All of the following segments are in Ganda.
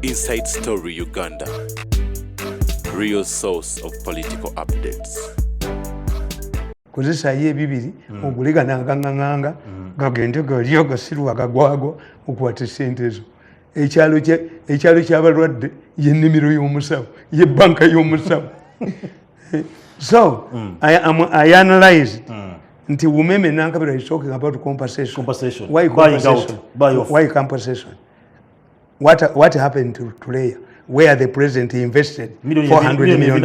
Inside Story Uganda, real source of political updates. Kozesa ye bibiri ogulega nanganganga gagende galyo gasirwa gagwago okwata sente zo ekyalo ky'abalwadde y'ennimiro y'omusawo ye banka y'omusawo. So I analyzed nti Umeme Nankabira is talking about compensation. Why compensation? Why compensation? What happened to Leah where the president invested $400 million?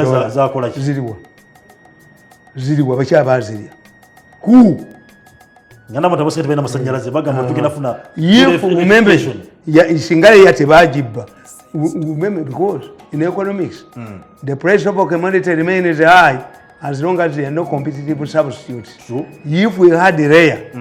Ziriwa bakyabazirya who ngana batabasete bena masanyalaze bagamba tugenda funa if remember isingale yate bajibba remember because in economics the price of a commodity remains high as long as there are no competitive substitutes. True. If we had rare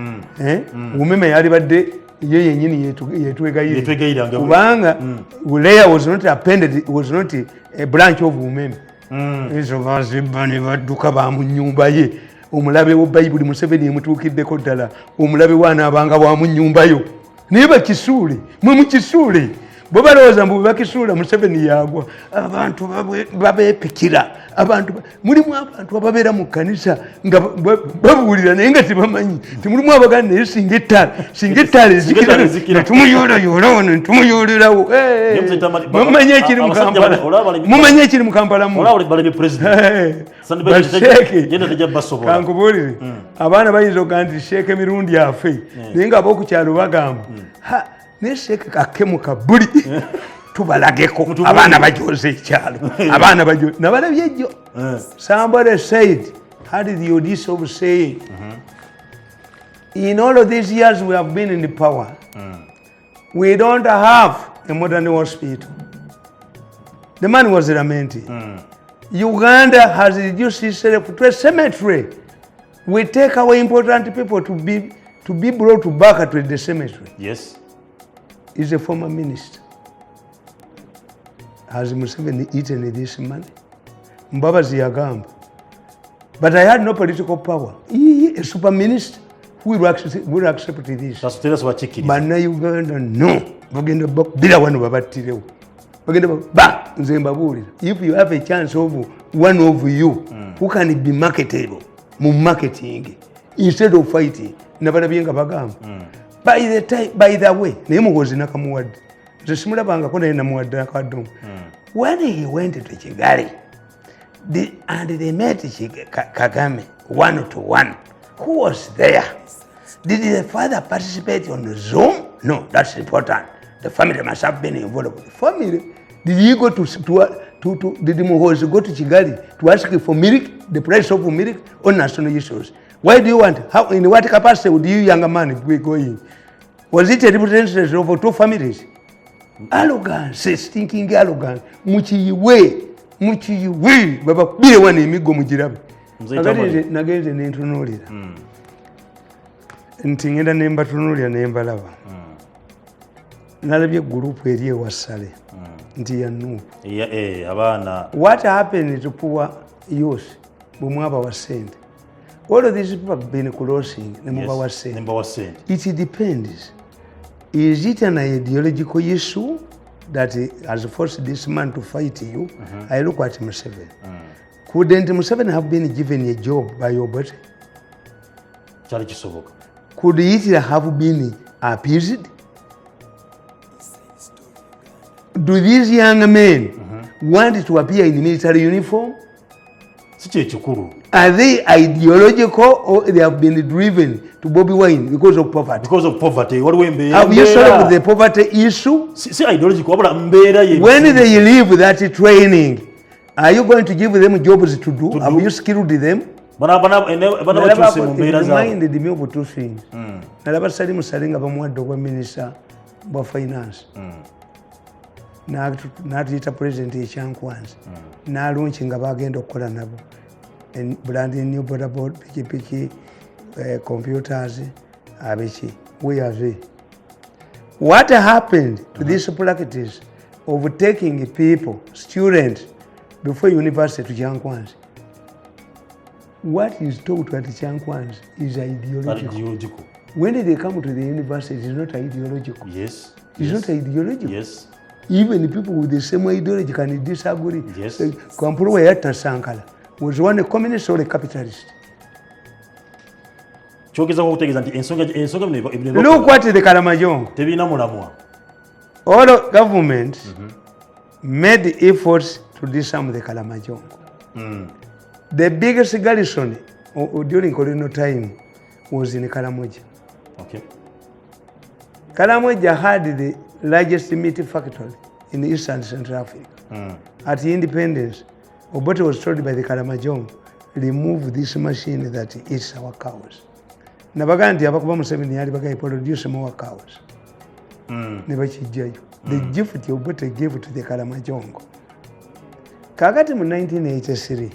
umeme yali badde ye yenyini yetwegayira kubanga rare was not appended, was not a branch of umeme. Ezo bazibani baduka ba mu nyumba ye omulabe wo Bible Museveni emutuukiddeko ddala omulabe wana abanga wa mu nyumba yo niba kisule mwe mu kisule bo balowooza mbu bakisula Museveni yagwa abantu babepikira abantu mulimu abantu ababeera mu kanisa nga babuulira naye nga tebamanyi timulimu abaganda naye singa ettaala zikira tumuyoolayoola wano tumuyolerawo mumanye ekiri mu Kampala mumanye ekiri mu Kampala kankubuulire abaana bayinza okuga nti Sheeke Mirundi afe naye nga ab'okukyalo bagamba ne Sheeke kakemuka buli tubalageko abaana bajoze ekyalo abaana bajoze nabalabye ejjo. Somebody said, how did the Odysseus of saying, in all of these years we have been in the power, we don't have a modern hospital. The man was lamenting. Uganda has reduced itself to a cemetery. We take our important people to be brought back to the cemetery. Yes. He's a former minister. Has Museveni eaten this money? Mbabazi yagamba. But I had no political power. A super minister who will accept this. That's tell us what chicken. But now Uganda, no. Bagenda bila wanu babatirewo. Bagenda ba nzembabuli. If you have a chance of one of you who can be marketable, mu marketing instead of fighting. Nabalabyenga bagamba. By the way, naye mugozi nakamuwadde. Zesimulabanga ko naye namuwadde akaddomo. When he went to Kigali, and they met Kagame 1-to-1. Who was there? Did the father participate on the Zoom? No, that's important. The family must have been involved. The family, did he go to did Muhoozi go to Kigali to ask for milk, the price of milk, on national issues? Why do you want? How, in what capacity would you, younger man, be going? Was it a representative of two families? Arrogance, stinking arrogance. Muchiwe baba bire wana emigo mugirabe nagenze nentunulira nti ngenda nembatunulira nembalaba nalabye group eri ewasale nti yanuupu abaana. What happened to poor youth bumwaba wa sente? All of these people have been crossing nemuba wa sente. It depends. Is it an ideological issue that has forced this man to fight you? I look at Museveni. Couldn't Museveni have been given a job by your body? Could it have been appeased? Do these young men want to appear in military uniform? Are they ideological or they have been driven to Bobby Wine because of poverty? Because of poverty. Have you solved the poverty issue? When they leave that training, are you going to give them jobs to do? Have you skilled them? Reminded me of two things. Nalabasali musalinga bamuwadde ogwa minister wa finance. N'atuyita president ekyankwanzi. N'alunchi nga bagenda okukola nabo. Branding new border board, piki, computers, abeki. We are there. What happened to this practice of taking people, students, before university to Chankwanzi? What is taught at Chankwanzi is ideological. When they come to the university, it's not ideological. Yes. It's not ideological. Yes. Even people with the same ideology can disagree. Yes. Kampulu Yatta Sankara was one a communist or a capitalist. Look what the Kalamajongo. All governments made efforts to disarm the Kalamajongo. The biggest garrison during colonial time was in Karamoja. Okay. Karamoja had the largest meat factory in Eastern Central Africa. At independence, Obote was told by the Kalamajongo, remove this machine that eats our cows. Nabaganti abakuba Museveni yali bagayi produce more cows. The gift Obote gave to the Kalamajongo. Kakati mu 1983,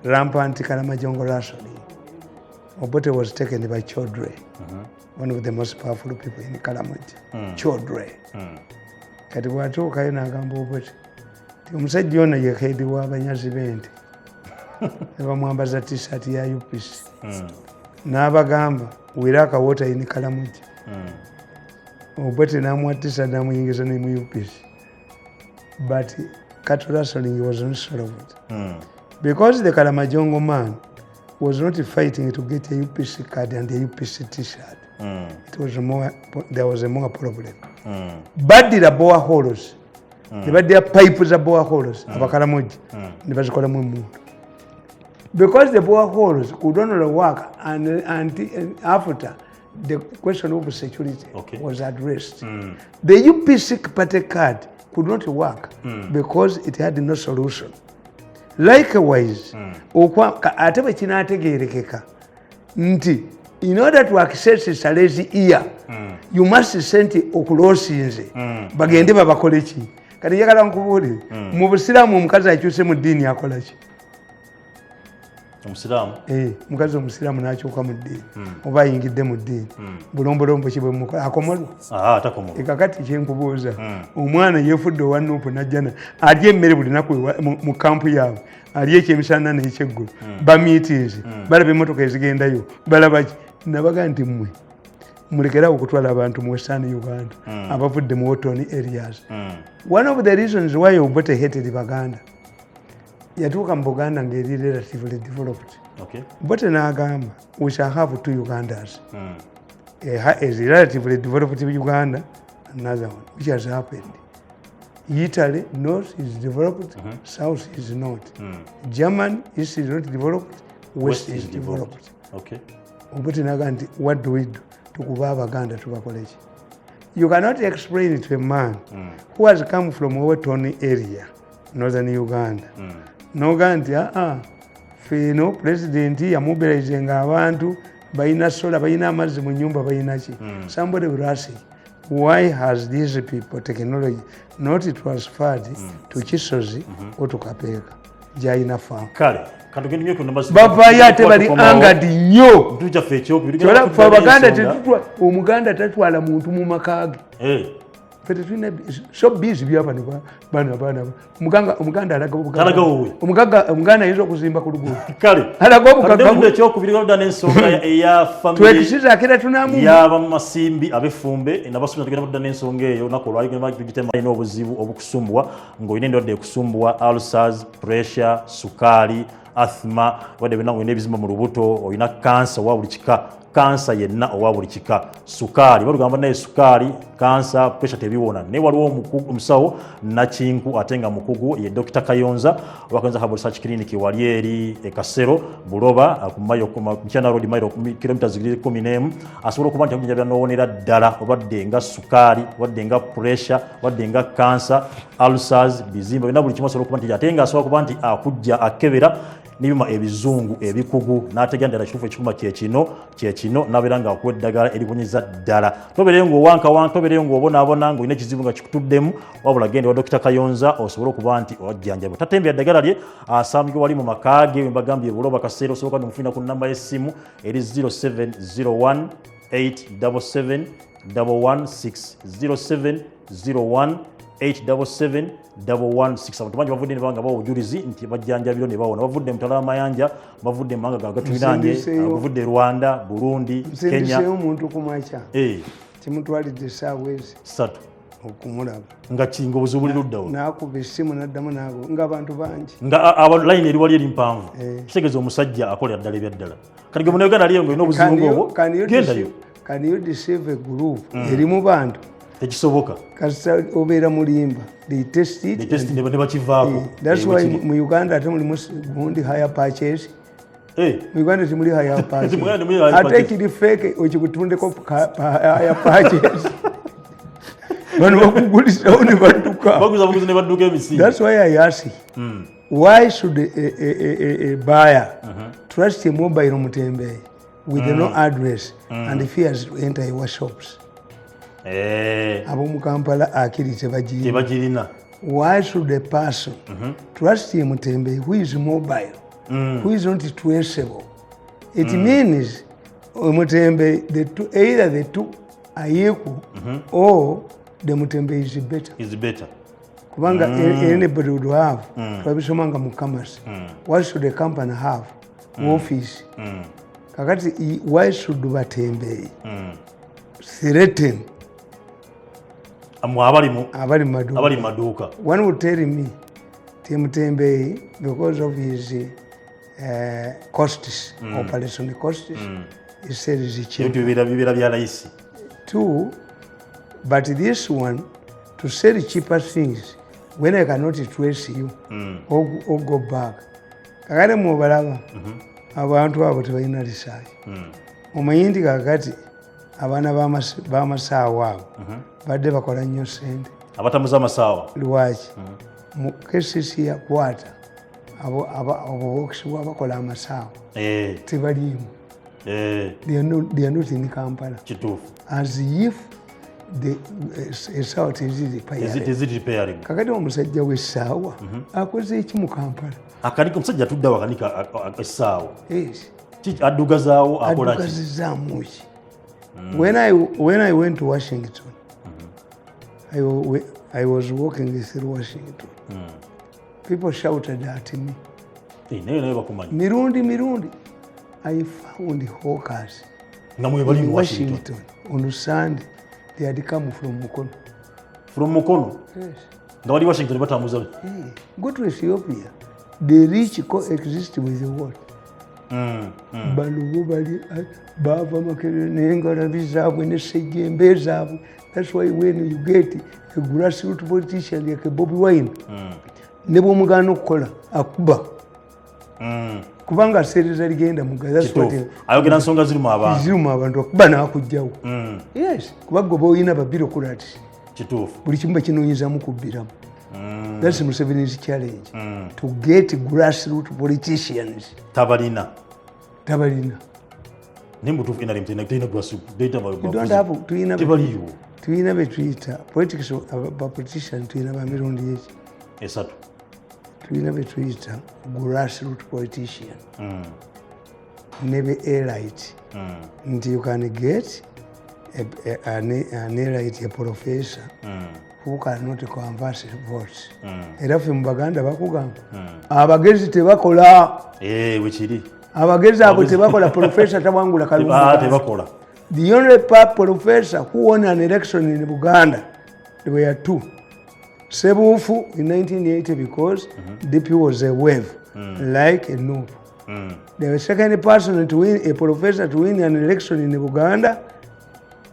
rampant Kalamajongo rationing. Obote was taken by Chodre, one of the most powerful people in Kalamoja. Chodre. Kati bwatuukayo n'agamba Obote ti omusajja ono ye heedi w'abanyazi b'ente ne bamwambaza t-shirt ya UPC n'abagamba wiraka water in Kalamoja. Obote n'amuwa t-shirt n'amuyingiza ne mu UPC. But cattle rationing was not solved. Because the Kalamajongo man was not fighting to get a UPC card and a UPC t-shirt. It was there was a more problem. Badira boa holes. The badia pipes are boa holes. Abakalamoji. Never call them. Because the boa holes could only work and after the question of security was addressed. The UPC party card could not work because it had no solution. Likewise, atebe kinategerekeka nti in order to access Salezi ear, you must send okulosinze bagende babakole ki. Kati njagala nkubulire mu Busiraamu omukazi akyuse mu ddiini akola ki? Omusiraamu? Mukazi omusiraamu n'akyuka mu ddiini oba ayingidde mu ddiini bulombolombo ki bwe mukola akomolwa? Takomolwa. Kakati kyenkubuuza omwana yeefudde owa Nuupu n'ajjana alya emmere buli naku mu kampu yaabwe alya ekyemisana n'ekyeggulu bamiitiizi balaba emmotoka ezigendayo balaba ki nabaga nti mmwe mulekerawo okutwala abantu mu Western Uganda abavudde mu Wotoni areas. One of the reasons why Obote hated Baganda yatuuka mu Buganda ng'eri relatively developed. Obote n'agamba we shall have two Ugandas. Is relatively developed Uganda, another one, which has happened. Italy, north is developed, south is not. Germany, east is not developed, west is developed. Obote n'agamba nti what do we do? Tukuba Abaganda tubakole ki? You cannot explain it to a man who has come from Wotoni area, northern Uganda. N'ogamba nti fino president yamobilizinga abantu bayina sola bayina amazzi mu nyumba bayina ki. Somebody will ask, why has these people technology not transferred to Kisozi or to Kapeka gyayina farm? Bavaayo ate bali angadi nnyo. Fe Abaganda Omuganda tatwala muntu mu maka ge. Fe tetulina so busy by'abano baana. Omuganda alaga Omuganda ayinza okuzimba ku luguudo. Alaga twekisiza akira tunamu. Yaba mu masimbi abefumbe nabasomesa tugenda kudda n'ensonga eyo naku olwali tugitema ina obuzibu obukusumbwa ng'olina endwadde ekusumbwa ulcers, pressure, sukaali, asthma, wadde bina ng'olina ebizimba mu lubuto, olina kansa owa buli kika, kansa yenna owa buli kika, sukaali batugamba naye sukaali, kansa, pressure tebiwona. Naye waliwo omusawo Nakinku ate nga mukugu ye Dr. Kayonza owa Kayonza Herbal Research Clinic wali eri Kasero Buloba ku Mayo Mchana Road Mayo kilometers 11 asobola okuba nti obujjanjabi n'owonera ddala obadde nga sukaali, wadde nga pressure, wadde nga kansa, ulcers, bizimba bina buli kimu asobola okuba nti ate nga asobola okuba nti akujja akebera n'ebyuma ebizungu ebikugu n'ategera ddala kituufu ekikuma kyekino n'abeera nga akuwa eddagala eribunyiza ddala. Tobeereyo ng'owankawanka, tobeereyo ng'obonaabona ng'olina ekizibu nga kikutuddemu, wabula genda wa Dr. Kayonza osobola okuba nti ojjanjabwa. Tatembera eddagala lye asambibwa wali mu maka ge we mbagambye Buloba Kaseera, osobola n'omufuna ku nnamba y'essimu eri 0701 877 116 0701 877 116. Abantu bangi bavudde ne banga bawo obujulizi nti bajjanjabiro ne bawona. Bavudde mu Tamale Mayanja, bavudde mu mawanga gatuliraanye, bavudde Rwanda, Burundi, Kenya. Nsindiseeyo omuntu ku makya. Kimutwalidde essaawa ezi 3. okumulaba nga kinga obuzibuli luddawo nakuba essimu naddamu naago ng'abantu bangi nga line eri wali eri mpanvu kitegeeza omusajja akolera ddala ebyaddala kati ge munauganda aliyo ngaolina obuzibu ng'obwo gendayo can you deceive a group erimu bantu tekisoboka kasita obeera mulimba they test it ne bakivaako that's why mu Uganda ate mulimu gundi higher purchase mu Uganda temuli higher purchase ate ekiri fake okikutundeko higher purchase bano bakugulisawo ne badduka emisinde. That's why I ask you, why should a buyer trust a mobile mutembe with no address and fears to enter your shops? Abo Kampala akiri tebagirina. Why should a person trust a mutembe who is mobile, who is not traceable? It means mutembe either the two are equal or the mutembe is better. Is better. Kubanga anybody would have twabisomanga mu commerce. What should a company have? Office. Kakati why should batembe threaten abali maduka? One would tell me Mutembe because of his costs, operation costs, he said it's cheap. Two, but this one, to sell cheaper things, when I cannot trace you or go back. Kakati mubalaba abantu abo tebalina research. Omanyi kakati abaana b'amasaawa abo badde bakola nnyo ssente. Abatamuza amasaawa. Lwaki? Mu KCC yakwata abo bokisibwa bakola amasaawa tebaliimu. They are not in Kampala. Kituufu. As if essaawa teziripairing. Kakati omusajja w'essaawa akoze eki mu Kampala? Akanika omusajja atudde wakanika essaawa. Addugazaawo akola ki? Addugazizaamu ki? When I went to Washington, I was walking through Washington. People shouted at me, Mirundi. I found hawkers in Washington on Sunday. They had come from Mukono. From Mukono? Yes. Now, Washington, go to Ethiopia. The rich coexist with the world. That's why when you get a grassroots politician like a Bobby Wine, nebo mugano kola akuba. Kubanga series agenda mugaza. That's what ayogera nsonga zirimu abantu. Zirimu abantu akuba na akujjawo. Yes, kubago boyina babiro kulati. Kituufu. Buli kimba kinoonyezamu kubbiramu. That's Museveni's challenge. To get grassroots politicians. Tabalina. Nimbutufu ina limtena tena grassroots data you don't have tuina betwita politics politician tuina ba Mirundi echi esatu tuina betwita grassroots politician nebe elite nti you can get an elite a professor who cannot converse votes era fe mu Baganda bakugamba abagezi tebakola wekiri abagezi abo tebakola professor tabangula kalungu tebakola. The only professor who won an election in Uganda, there were two. Sebufu in 1980 because DP was a wave, like a noob. The second person to win, a professor to win an election in Uganda,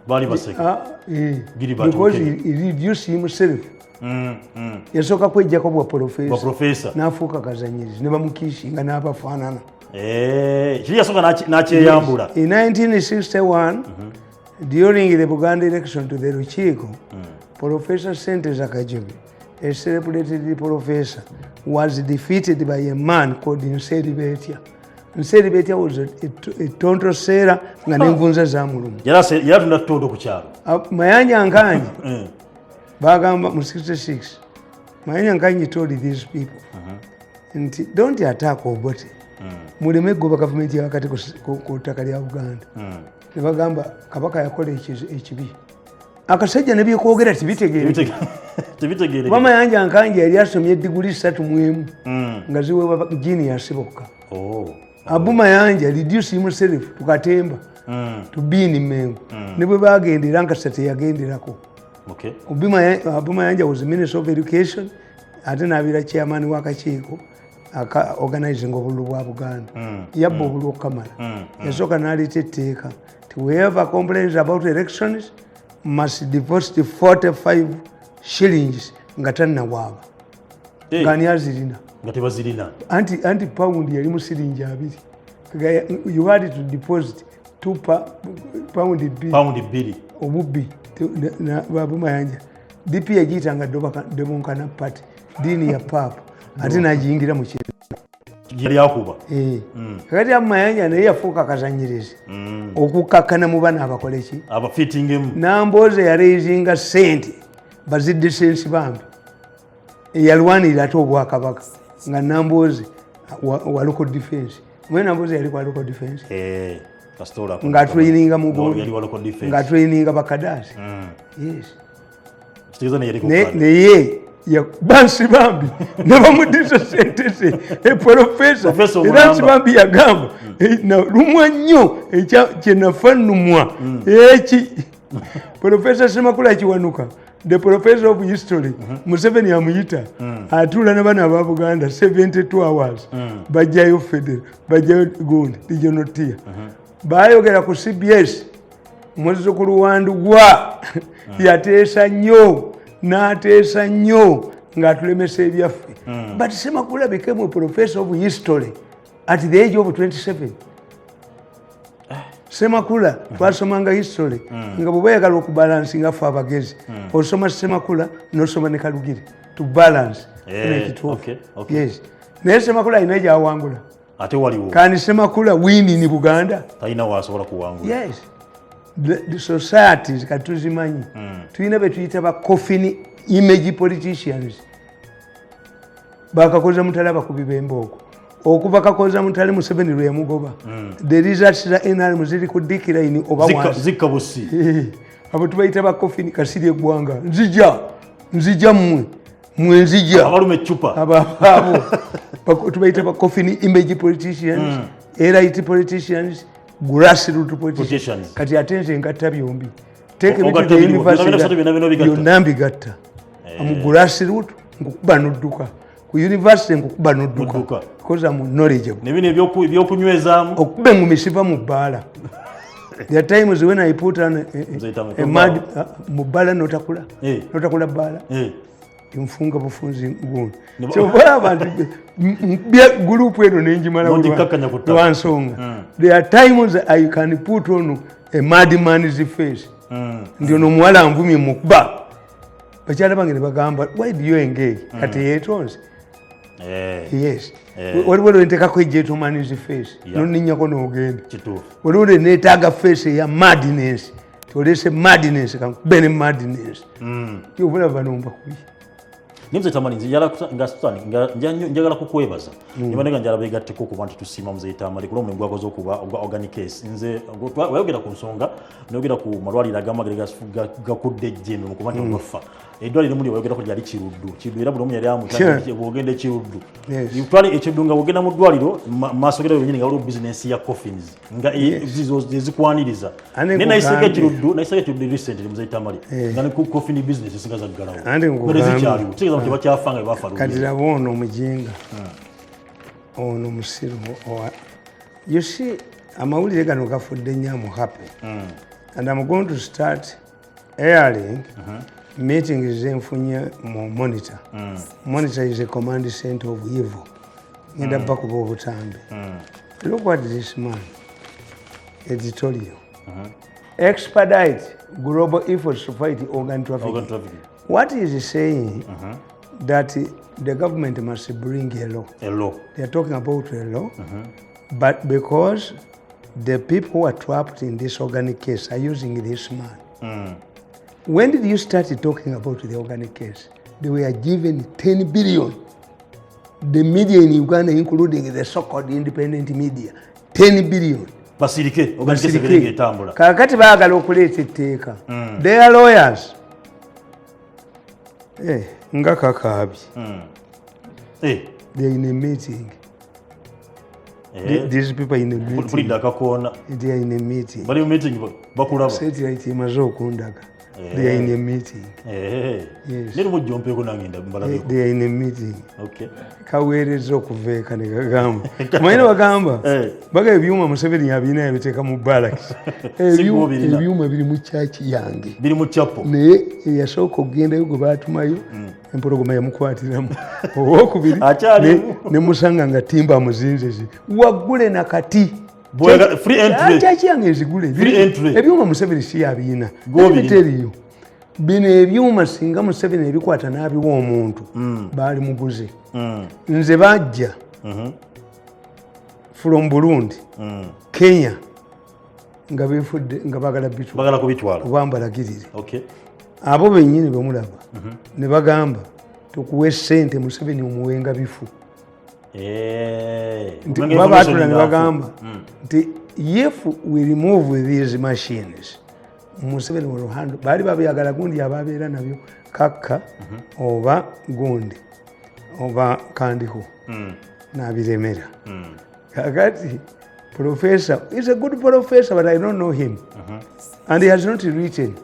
because he reduced himself. Yasoka kwejjako bwa professor n'afuuka kazanyirizi ne bamukishinga n'abafaanana. In 1961, during the Buganda election to the Ruchiko, Professor Senteza Kajubi, a celebrated professor, was defeated by a man called Nseri Betia. Nseri Betia was a tonto sera nga n'envunza zamulumu. Yaratunda tonto ku kyalo. Mayanja Nkanyi bagamba mu 66. Mayanja Nkanyi told these people, don't attack Obote. Muleme goba government ya wakati ku ttaka lya Uganda. Ne bagamba kabaka yakola ekibi. Akasajja ne byekwogera tibitegeere. Mama yanja Nkanyi yali asomye diguli 3 mu emu nga ziwe genius bokka. Abuma yanja reduce himself tukatemba to be in Mengo. Ne bwe bagendera nkasa teyagenderako. Okay. Obumayanja was the Minister of Education, ate n'abeera chairman w'akakiiko organizing obululu bwa Buganda. Yabba obululu okukamala. Yasooka n'aleeta etteeka. Whoever complains about elections must deposit 45 shillings nga tannawaaba. Ng'ani azirina. Nga tebazirina. Anti pound yali mu siringi 2. You had to deposit pound 2. Obubbi babumayanja. DP yagiyitanga Democratic Party. Diini ya Papa. Ate n'agiyingira mu kintu. Yali akuba. Kakati amayanja naye yafuuka akazanyirizi. Okukakkana mu bana abakole ki? Abafitingemu. Nambooze yareizinga ssente bazidde sensi bambi. Eyalwanirira ate obwakabaka nga Nambooze wa local defense. Mwe Nambooze yali kwa local defense. Nga traininga mu Burundi. Nga traininga bakadasi. Yes. Naye bansi bambi nebamudisa sente ze eprofesa era nsi bambi yagamba lumwa nnyo kyenafannumwa eki Professor Semakula Kiwanuka, the professor of history, Museveni amuyita atuula n'abaana aba Buganda 72 hours bajjayo federal bajjayo gundi regional tier bayogera ku CBS muzzukulu wandugwa yateesa nnyo n'ateesa nnyo ng'atulemesa ebyaffe. But Semakula became a professor of history at the age of 27. Semakula twasomanga history nga bwe bayagala okubalansinga ffe abagezi osoma Semakula n'osoma ne Kalugire to balance. Yes. Naye Semakula alina gy'awangula. Ate waliwo. Kandi Semakula winning Buganda. Talina w'asobola kuwangula. Yes. The societies katuzimanyi tulina be tuyita ba coffin image politicians bakakoza mutala bakubi b'embooko okuva kakoza mutale Museveni lwe yamugoba the results za NRM ziri ku decline oba wansi zikka busi abo tubayita ba coffin kasiri eggwanga nzija mmwe nzija abalume eccupa abo tubayita ba coffin image politicians elite politicians grassroots politicians. Kati atenze ngatta byombi. Take me to the university. Yonna mbigatta. Mu grassroots nkukuba n'odduka. Ku university nkukuba n'odduka. Because I'm knowledgeable. Nebino ebyokunywezaamu. Okube ngumisiva mu bbaala. There are times when I put on a mad mu bbaala notakula. Notakula bbaala. Nfunga bufunzi gundi. Kyova abantu group eno nenjimala lwansonga. There are times I can put on a madman's face. Ndio nomuwala nvumye mukuba. Bakyala bange ne bagamba, why do you engage? Kati yetonze. Yes. Waliwo ntekako gentleman's face. Nonninyako n'ogenda. Waliwo neetaaga face ya madness. Tolese madness kankubene madness. Kyovula banomba kuyi. Nimze Tamale njagala kukwebaza nibanega njala begatteko ku bantu tusima Mzee Tamale kulo mwengu akoze okuba organic case nze wayogera ku nsonga nogera ku malwaliro agamagerega gakudde jjembe mu kubanja bafa eddwaliro muli wayogera ko lyali kiruddu era buli omu yali amutandikye bwogenda ekiruddu twali ekidunga bwogenda mu ddwaliro maasogera yenyini nga waliwo business ya coffins nga zikwaniriza ne nayisega ekiruddu recently Mzee Tamale nga ne coffin business esinga zaggalawo tebakyafanga bafa kati laba ono omujinga ono musiru you see amawulire gano gafudde nnyo I'm happy and I'm going to start airing meetings zenfunye mu monitor. Monitor is a command center of evil ngenda bakuba obutambi. Look what this man editorial expedite global efforts to fight organ trafficking. What is he saying? That the government must bring a law. They are talking about a law, but because the people who are trapped in this organic case are using this man. When did you start talking about the organic case? They were given 10 billion. The media in Uganda, including the so-called independent media, 10 billion. Basirike, organic case ebirenge etambula. Kakati baagala okuleeta etteeka. They are lawyers. Nga kakaabi. They're in a meeting. These people in a meeting. Fulida kakona. They are in a meeting. Bali mu meeting bakulaba. Satellite emaze okundaga. They are in a meeting. Yes. Nero mujjompeko nanginda mbalabe. They are in a meeting. Okay. Kaweereza okuveeka ne kagamba. Mwine bagamba. Baga ebyuma Museveni yabina yabiteeka mu barracks. Ebyuma biri mu chaachi yange. Biri mu chapo. Naye yasooka okugendayo gwe baatumayo empologoma yamukwatiramu. Owokubiri ne musanga nga timba muzinzezi. Waggule na kati. Free entry. Chaachi yange ezigule. Free entry. Ebyuma Museveni si yabina. Teriyo. Bino ebyuma singa Museveni ebikwata n'abiwa omuntu baali muguze. Nze bajja from Burundi, Kenya nga befudde nga bagala kubitwala obambalagirire. Abo bennyini bemulaba ne bagamba tukuwe ssente Museveni omuwenga bifu. Babaatula ne bagamba nti if we remove these machines Museveni will handle bali babyagala gundi ababeera nabyo kakka oba gundi oba kandiho n'abiremera. Kakati professor is a good professor but I don't know him and he has not written.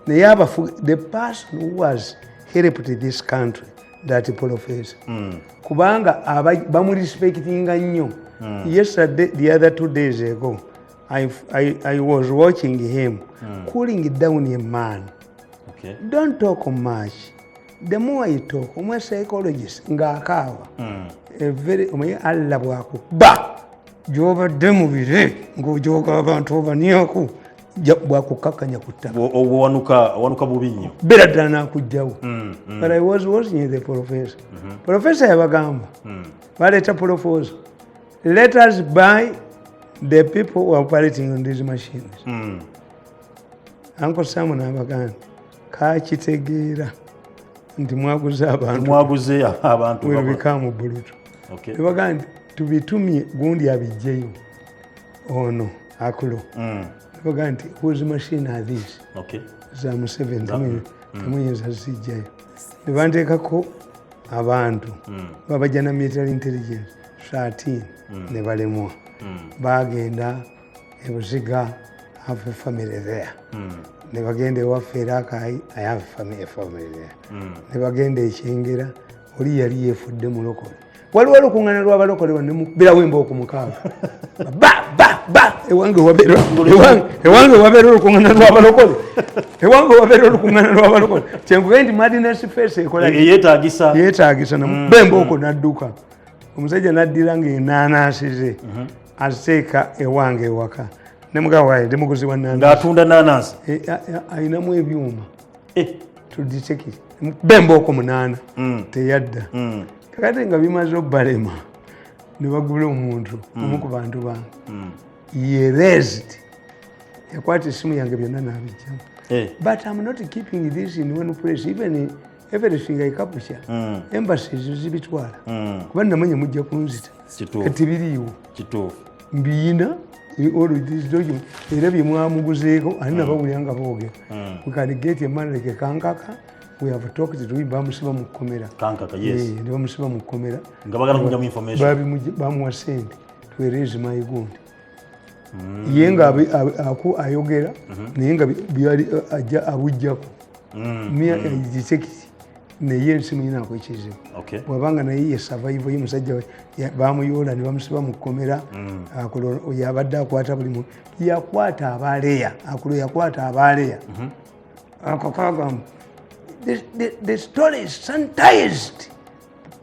The person who was helped this country that professor kubanga bamurespectinga nnyo. Yesterday, the other 2 days ago, I was watching him cooling down a man. Don't talk much. The more you talk, I'm a psychologist. Ngakawa. A very Allah bwako. Ba! Jova demu bire. Ngo joka abantu banyako. Bwako kakanya kutaka. Wanuka bubinyo. Better than akujjawo. But I was watching the professor. Professor yabagamba. Baleta proposal. Let us buy the people who are operating on these machines. Uncle Simon abaganda kakitegeera nti mwaguze abantu will become brutal. Baganda tubitumye gundi abijjeyo ono akulo. Baganda whose machine are these? Za Museveni temuyinza zijjayo. Ne banteekako abantu babajja na military intelligence 13 ne balemwa. Bagenda ebuziga have a family there. Ne bagenda ewaffe Erakai I have a family there. Ne bagenda ekyengera oli yali yeefudde mulokole. Waliwo olukuŋŋaana lw'abalokole wanne mukubira wemba okumukaaga. Ewange wabeera olukuŋŋaana lw'abalokole. Ewange wabeera olukuŋŋaana lw'abalokole. Kyenkuge nti Madness Face ekola yeetaagisa namubemba okwo n'adduka. Omusajja n'addira ng'ennaanaasi aziteeka ewange ewaka. Ne mugabo waye ndi muguzi wa nnaanaasi. Ng'atunda nnaanaasi. Ayinamu ebyuma. Tuditeki. Bemba okwo 8 teyadda. Kakati nga bimaze obbalema ne bagula omuntu omu ku bantu bange. Ye raised. Yakwata essimu yange byonna n'abijjamu. But I'm not keeping this in one place. Even everything I capture. Embassies zibitwala. Kuba namanya mujja kunzita. Kati biriiwo. Mbiyina era bye mwamuguzeeko ani nabawulira nga boogera. We can get a man like a Kankaka. We have talked to him bamusiba mu kkomera. Kankaka, yes. Ne bamusiba mu kkomera. Nga bagala kunyamu information. Bamuwa ssente to erase my gundi. Ye nga ayogera naye nga byali ajja abujjako. Mia egitekiti naye ensimu yinaako ekizibu. Bw'abanga naye ye survival ye musajja bamuyoola ne bamusiba mu kkomera. Yabadde akwata buli muntu. Yakwata abaleya. Akulo yakwata abaleya. Ako kagamba. The story is sanitized.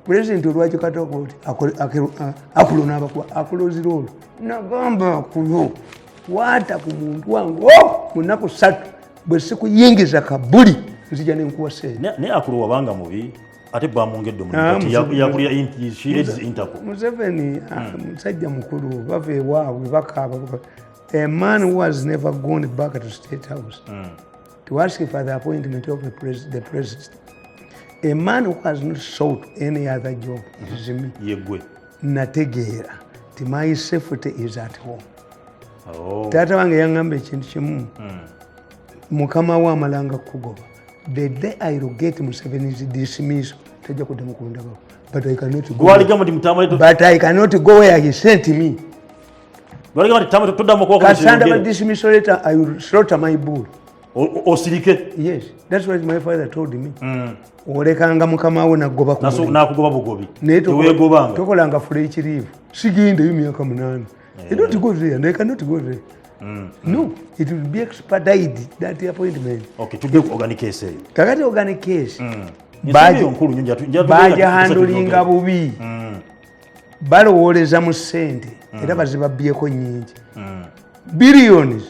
President olwaki katokoti akulo n'abakuba akulozira olwo. Nagamba akulo kwata ku muntu wange munaku 3 bwe sikuyingiza kabuli nzija nenkuwa sente. Ne akulo wabanga mubi ate bamwongedde omuntu yakulira Interpol. Museveni musajja mukulu bava ewaabwe bakaaba. A man who has never gone back to State House to ask for the appointment of the president. A man who has not sought any other job is me. Yegwe. Nategeera. My safety is at home. Tata wange yangamba ekintu kimu. Mukama wa malanga kugoba. The day I will get Museveni's dismissal, tajja kuddamu kundabako. But I cannot go. But I cannot go where he sent me. Kasanda dismissal letter, I will slaughter my bull. osirike. Yes, that's what my father told me. Olekanga mukama wo nagoba ku nakugoba bugobi tewegobanga tokolanga fule ekiriivu sigende emyaka 8 you don't go there they cannot go there no it will be expedited that appointment. Okay, tujye ku organic case eyo kakati organic case baje handlinga bubi balowoleza mu ssente era bazibabyeko nyingi billions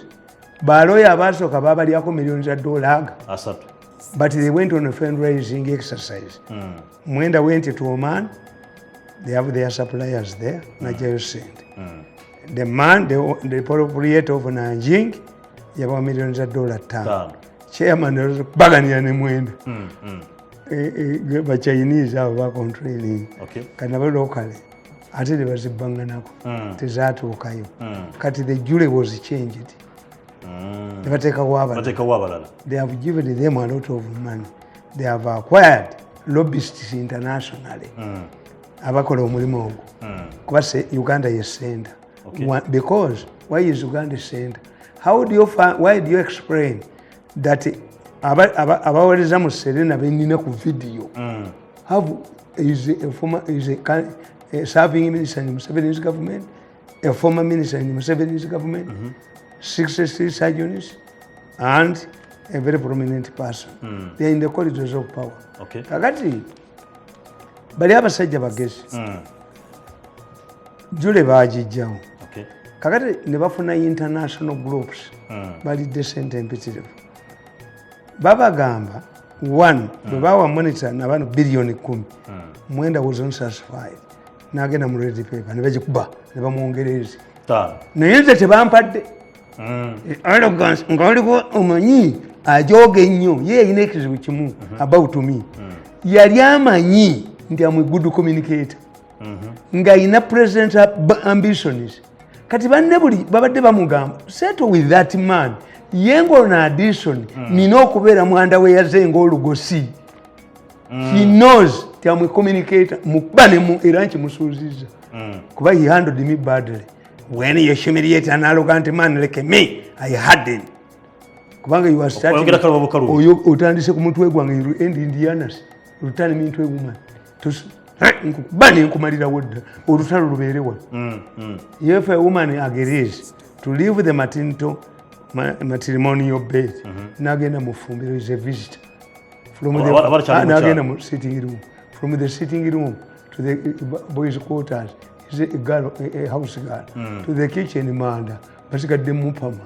baloya abasooka babalyako millions of dollars asatu. But they went on a fundraising exercise. Mwenda went to Oman. They have their suppliers there. Nigeria sent. The man, the proprietor of Nanjing, you have millions of dollars. Chairman was Bagania ne Mwenda. But Chinese have work on training. Okay. Kanaba locally. Ati they was Banganako. Tizatu Okayo. Kati the jury was changed. They have given them a lot of money. They have acquired lobbyists internationally. Abakola omulimu ogwo. Kuba Uganda is sender. Because why is Uganda sender? Why do you explain that abaweleza mu Serena benina ku video is a serving minister in Museveni's government, a former minister in Museveni's government, 63 surgeons, and a very prominent person. They are in the corridors of power. Okay. Kakati, bali abasajja bagezi. Jule bajijjawo. Okay. Kakati ne bafuna international groups. Bali decent empitirivu. Babagamba, one, bwe monitor na bano billion 10. Mwenda was unsatisfied. N'agenda mu red paper ne bagikuba ne bamwongereza. Naye nze tebampadde. Arrogance ngaliko omanyi ajoge nnyo ye yina ekizibu kimu about me yali amanyi nti am a good communicator nga yina present ambitions kati banne buli babadde bamugamba settle with that man yengo na addition nina okubeera mwanda we yazenga olugosi he knows nti am a communicator mukubane mu era nkimusuuziza kuba he handled me badly. When you humiliate an arrogant man like me, I had him. Kubanga you are starting. Oyo utandise ku mutwe gwange you end Indiana's. Return me into a woman. Bani nkumalira wodda. Olutalo lubeerewa. If a woman agrees to leave the matrimonial bed, nagenda mufumbiro is a visitor. From nagenda mu sitting room. From the sitting room to the boys' quarters. A house girl to the kitchen manda basigadde mupama.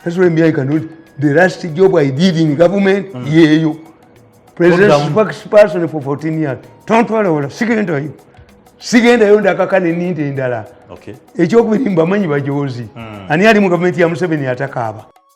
That's why I can do the last job I did in government yeyo president spokesperson for 14 years don't worry sigenda yo ndakakane ninde ndala ekyokubirimba manyi bajozi ani ali mu government ya Museveni atakaaba.